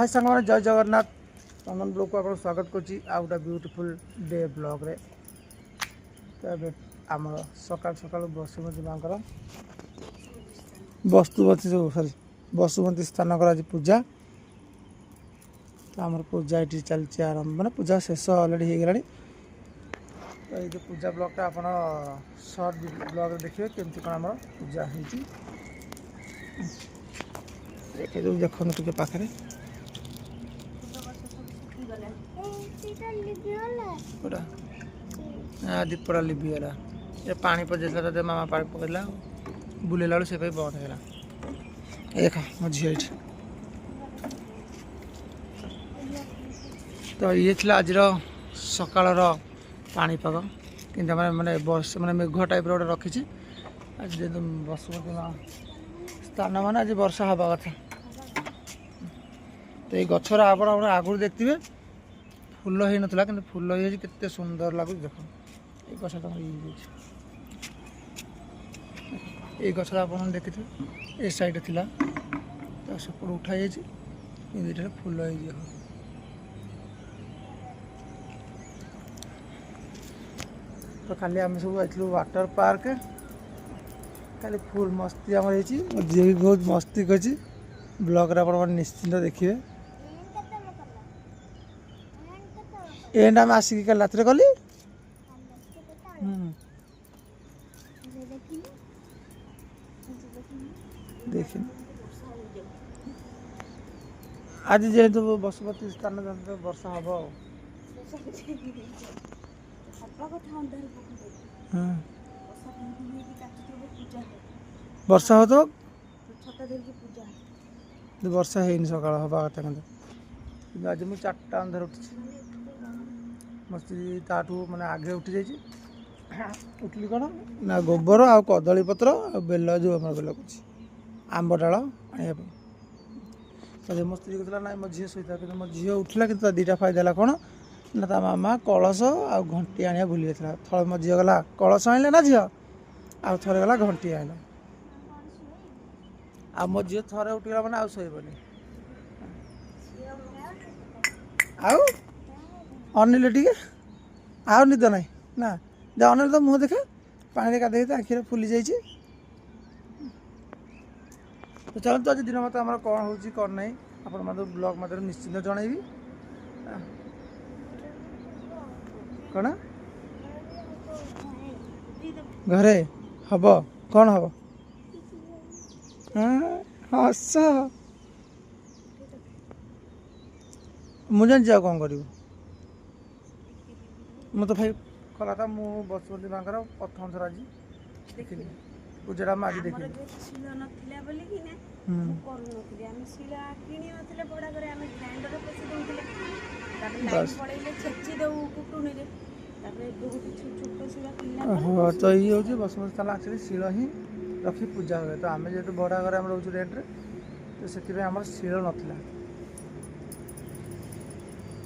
हाय सांग मैंने जय जगन्नाथ चंदन ब्लॉग को आप स्वागत करुच्ची आउ गोटे ब्यूटीफुल डे ब्लॉग रे तो आम सकाल सकाल बसुमती माँ बस्तुमती जो सॉरी बसुमती स्थान आज पूजा तो आम पूजा ये चलती आरंभ मैंने पूजा शेष अलरेडी हो गला तो ये पूजा ब्लॉगटा आप सर्ट ब्लॉग देखिए केमती कौन आम पूजा होती देखे जो देखते टे पाखे दीपड़ा लिभिगला ये पानी पजाला तो मामा पानी पकड़ा बुलेला से बंद होगा देख मो झी तो ये थी आज सकाल पाणीपाग कि मैंने वर्ष मैंने मेघ टाइप गोटे रखी आज बसुमती माँ स्थान मान आज वर्षा हवा कथा तो ये गचर आप आगुरी देखते फूल हो नाला कि फूल हो केते सुंदर लगुच देख ये गछ ये गछ आप देखी ए साइड थी तो सेपट उठाई दुटा फूल हो तो खाली आम सब आई वाटर पार्क खाली फुल मस्ती आम झी भी बहुत मस्ती कर ब्लॉग आप निश्चिंत देखिए एंड आम आसिक कल रात कली देख आज जेहेतु बसुमती स्थान वर्षा हम वर्षा हो तो वर्षा है सका हवा कथा कि आज मुझे 4टा अंधार उठी मस्ती ताठू मैंने आगे उठी जाइए उठली कौन ना गोबर आ कदली पत्र आ बेल जो आम बेल कर आंब डाल आने तो मो स्त्री कहला ना मो झी शोता कि मो झी उठला कि 2टा फायदा है कौन ना ता मामा कलश आ घंटी आने भूली जाता थोड़ा मो झी गला कलश आने ना झी आ थे गला घंटी आने आ मो झी थे उठिगला मैंने आईबनी अनिल टे आउ निद ना ना जा अनिल तो मुँह देखा पानी गाधे आखिर फुली जाइए तो चलते आज दिन मत आम कौन हो कौन ना आप ब्लॉग मत निश्चिंत जनइबी कौन घरे हम कौन हम हस मुझे जान कौन कर मु तो भाई कला था मु बसुमती माँ प्रथम थर आज देखिए पूजा आज देखिए हाँ तो ये हूँ बसुमती स्थान एक्चुअली शिल ही रखी पूजा हुए तो आम जेहतु भड़ा घर आम रोज रेन्ट्रे तो से आम शिल नाला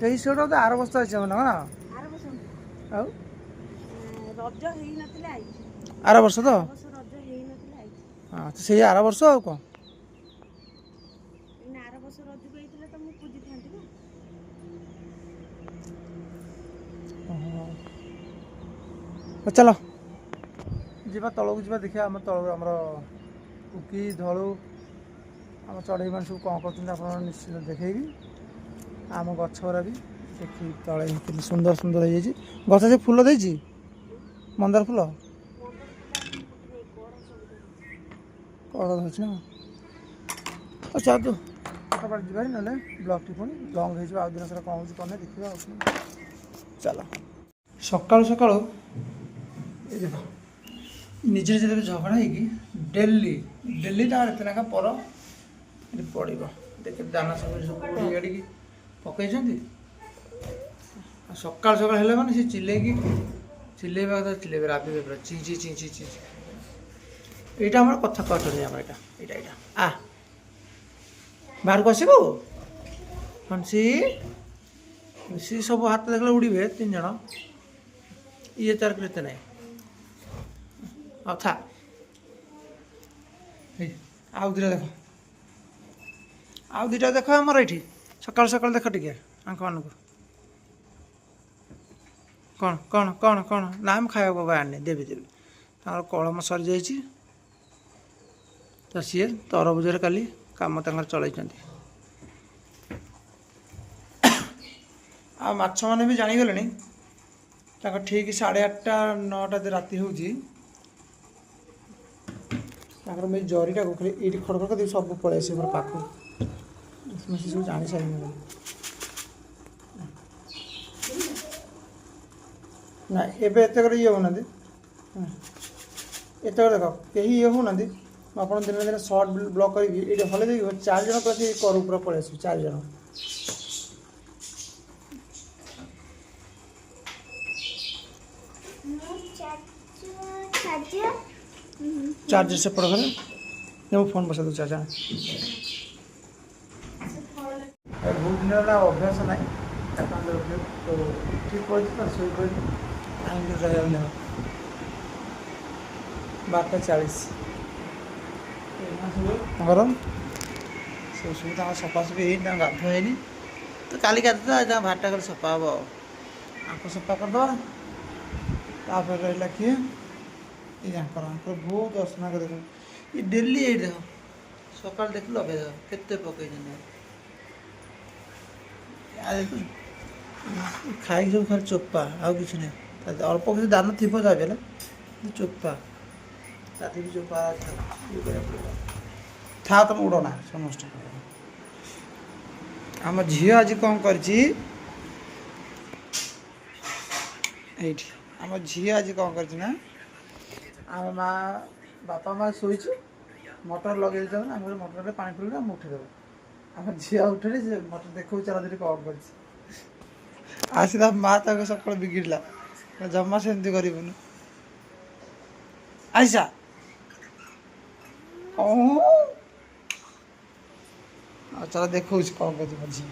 तो ये शिल तो आर वर्ष अच्छे मैंने आर वर्ष तो हाँ तो सही आर वर्ष आ कौन चलो जीवा तलू जा देखिए आम तल आम कुकी धलू आम चढ़ई मान सब कौन कर निश्चित देखी आम गरा भी देखी तले सुंदर सुंदर हो गछ से फूल देती मंदार फूल कड़ धरछ ना अच्छा तू फटाफट जी ना ब्लॉग टी पुणी लंग हो दिन सारा कौन हो कौन देखा चलो सका सका देख निजे जब झगड़ा हो डेली डेली तार एतना पर पड़ देख दाना सब उड़ी पकई सका सका माने सी चिल्लेबा कथा चिल्लेबे राबे पूरा चिंची चिंची चिंची यहाँ आम कथा कहते यहाँ आ बाहर को आसबू हंसी सी सब हाथ देखले उड़े 3 जन ये तार करते ना था आउ दुटा देख आउ दुटा देख आमर ये सकाल सकाल देख टिके आंख मान को कौन कौन कौन कौन ना हम खाया बाबा आने देवी देवी कलम सरी जाइए तो सी तरबुजरे काली कम चल आ माछ मैंने भी जागले ठीक 8:30 9टा राति हूँ जरीटा को खाली ये खड़खड़ कर सब पलि आस पाख सब जानी सारे ना एत ये होना एत देख कहीं ये होना आप दिन दिन सर्ट ब्लक कर हल 4 जन प्रति कर पूरा पलि आस 4 जन चार्जर से पड़ गए जब फोन बसा दो चाचा बहुत दिन अभ्यास ना तो ठीक पड़े शो पड़े 12:40 गरम सब सब सफासफी गाधुआ तो काली गाधुआ भाटा कर सफा हम आंख सफा करदे रहा किए ये बहुत असना कर देख ये डेली ये देख सकाल देख लगे देख के पकई खाई सब खाली चोपा आउ कि नहीं अल्प किसी दान थी जाए चोपा राति भी चोपा था तुम उड़ना समस्त आम झी आज कौन कर आम झी आज कौन कर आम माँ बापा माँ शोच मटर लगे मटर पानी पी उठेदेव आम झी उठे से मटर देखो चला धीरे कौन कर आसला माँ तक सकाल बिगिड़ला जमा सेमती करूँ आईसा चला देखो कौन कर झी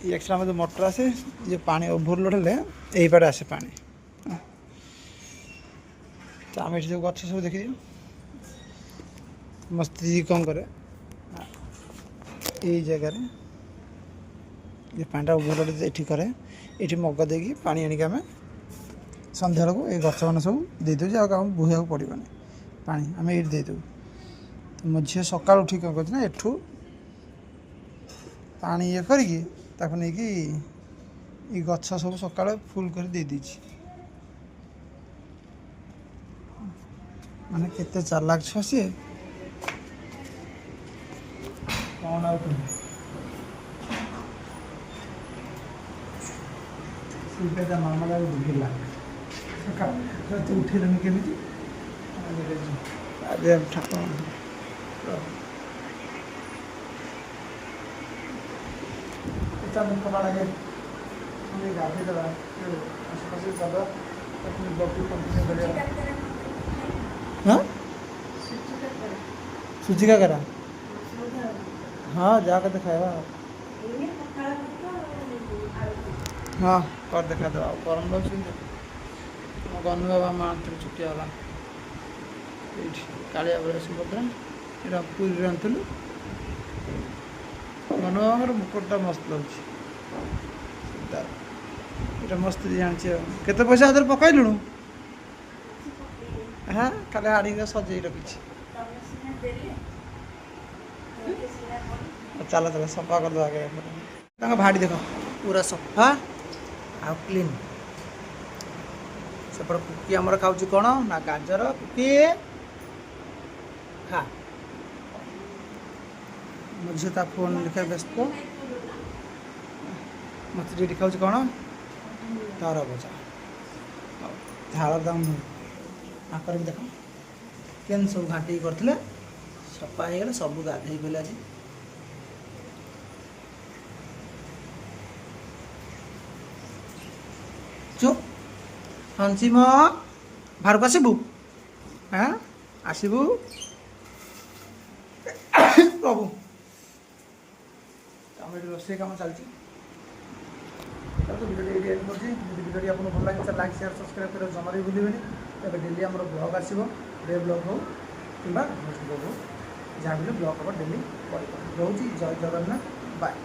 ये एक्स्ट्रा में जो मोटर आसे ये पानी ओभरलोड हेल्ले यही पटे आसे पानी तो आम ये गच सब देखी मो स्त्री कौन करे यही जगार ये पानीटा ओभरलोड ये करे ये मग देकी पानी आणिक आम सन्ध्या बेलू ये गच मान सब दे दूँ आम बोहिया पड़ोनी पानी आम ये देदेव तो मो झी सका उठी कौन कर एठू पानी ये करके नहीं गछ सब सका फुल कर दे दीची माने केते चालाक छ सी कौन आउ सीधा मामा का बुझिला सका तो उठेलनी केमिति अरे ठाकुर मुख बाड़ा गाधे देवा आसपास जगह कंटिन्यू कर सुजी का करा हाँ जाकर खाया हाँ कर देखा दे गरम लगे गनु बाबा माँ छुट्टी वाला कालिया बड़े सुभद्रा ये पूरी आनलु गनु बाबा मुकुटा मस्त लगे ये मस्त जानी केते पैसा आदर पकईलु हाँ खाली हाड़ी सजे रखी चल चल सफा कर दो आगे भाड़ी देख पूरा सफा आ क्लीन सेपट कुकी आमर खाऊँ कौन ना गाजर कुकी खा मुझे ता फोन लिखा व्यस्त मत खाऊँ कौन तार भजा झाड़ दाम आकर देख केन सब घाटी करते सफा हो गला सब गाधे पड़े आज चुप हंसी म बाहर को आसबू हाँ आसबू प्रभु आम रोसे कम चलती भिडियो एंड कर भिडियो आपको भल लगे लाइक शेयर सब्सक्राइब कर जमा भी भूलें तेज डेली आम ब्लग आसो डे ब्लग हो कि ब्लग हो ଯାହା ବି ହେଲେ ବ୍ଲଗ୍ ହବ ଡେଲି କରିବ। ରହୁଛି, ଜୟ ଜଗନ୍ନାଥ, ବାଏ।